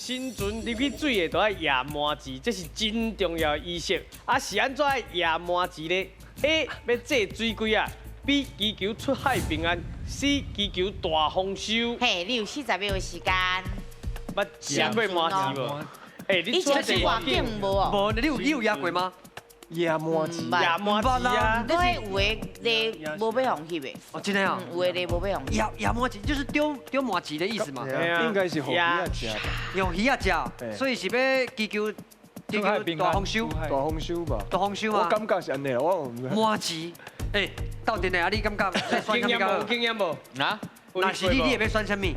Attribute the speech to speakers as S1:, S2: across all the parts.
S1: 新船入去水的都要压麻糍，这是真重要的仪式。啊，是安怎压麻糍呢 ？A 要制水龟啊 ，B 祈求出海平安 ，C 祈求大丰收。
S2: 嘿，你有40秒的时间。
S1: 捌压过麻糍无？哎，
S2: 以前是外景无哦。
S3: 无，你有压过吗？
S4: 压麻糍，
S1: 压麻糍啊！
S2: 因为有的你无要红翕的。
S3: 哦，真的啊。
S2: 有的你无要红。
S3: 压麻糍就是丢麻糍的意思嘛。
S4: 应该是互鱼啊食，
S3: 用鱼啊食，所以是要祈求大丰收。
S4: 大丰收吧？
S3: 大丰收啊！
S4: 我感觉是安尼，我
S3: 麻糍，哎，到底呢？啊，你感觉在选什么？
S1: 经验无？
S5: 啊？
S3: 那是你会选什么？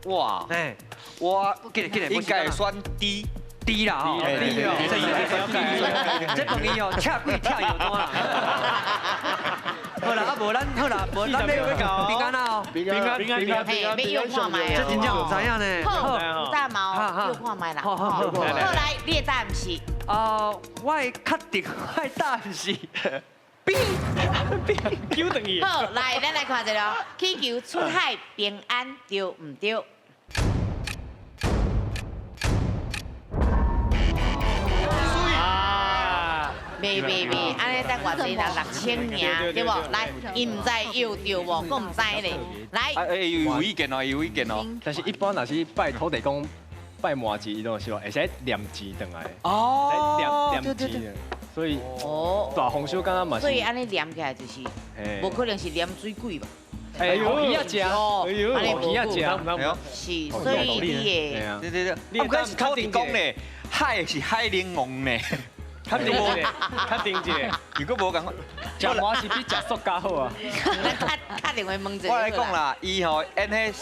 S5: 哇！
S3: 哎，我
S5: 应该会选 D。
S3: 低啦吼，这问伊哦，恰贵恰有多啦。好啦，啊无咱好啦，无咱要平安啦哦，
S4: 平安，
S2: 嘿，要用看卖啊。
S3: 这真正唔知影呢。
S2: 好，有大毛，用看卖啦。好，来，你的答案是？
S3: 我会确定，我的答案是 B。
S1: 丢等于。
S2: 好，来，咱来看一下，祈求出海平安，对唔对？袂，安尼等偌济人6000名，对无？来，伊唔知又对无？我唔知咧。来，
S5: 有意见哦，有意见哦。
S6: 但是一般若是拜土地公拜麻糍，伊都是会使念钱回来。
S3: 哦，
S6: 念钱，所以大丰收刚刚嘛是。
S2: 所以安尼念起来就是，无可能是念水鬼吧？
S6: 哎呦，鱼啊食，
S2: 哎呦，
S6: 鱼啊食，
S2: 是，所以你的，
S5: 对，我讲是土地公呢，海是海玲珑呢。
S1: 较定一个，较定一个。
S5: 如果无讲，
S6: 食麻糍比食塑胶好啊。
S2: 咱打电话问一下。
S5: 我来讲啦，伊吼演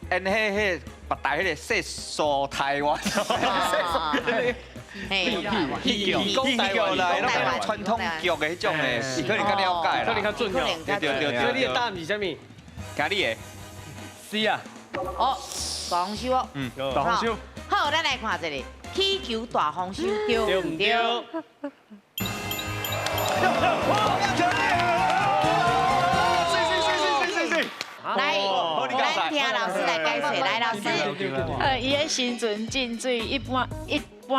S5: 迄八大迄个说说台湾。
S2: 嘿，
S5: 戏剧啦，那种传统剧的迄种的，伊可能较了解啦。
S1: 可能较准哦。
S5: 对。
S1: 所以你的答案是啥物？
S5: 家你的
S6: C 啊。
S2: 哦，大丰收哦。
S6: 大丰收。
S2: 好，咱来看一下，祈求大丰收，对唔对？来，咱听老师来解释，来老师。
S7: 伊个新船进水，一般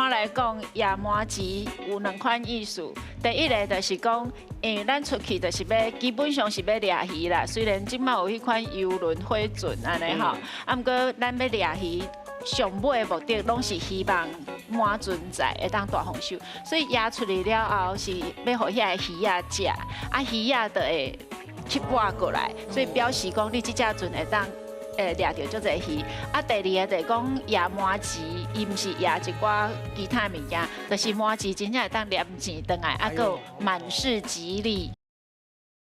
S7: 来讲，压麻糍有2款意思。第一个就是讲，因为咱出去就是要基本上是要掠鱼啦。虽然即摆有迄款游轮火船安尼吼，啊，毋过咱要掠鱼。上尾的目的拢是希望满船载会当大丰收，所以压出来了后是要互遐个鱼仔食，啊鱼仔就会去挖过来，所以表示讲你即只船会当掠到足侪鱼。啊，第二个就是讲压麻糍，伊毋是压一寡其他物件，就是麻糍真正会当念钱回来，啊，佮满是吉利。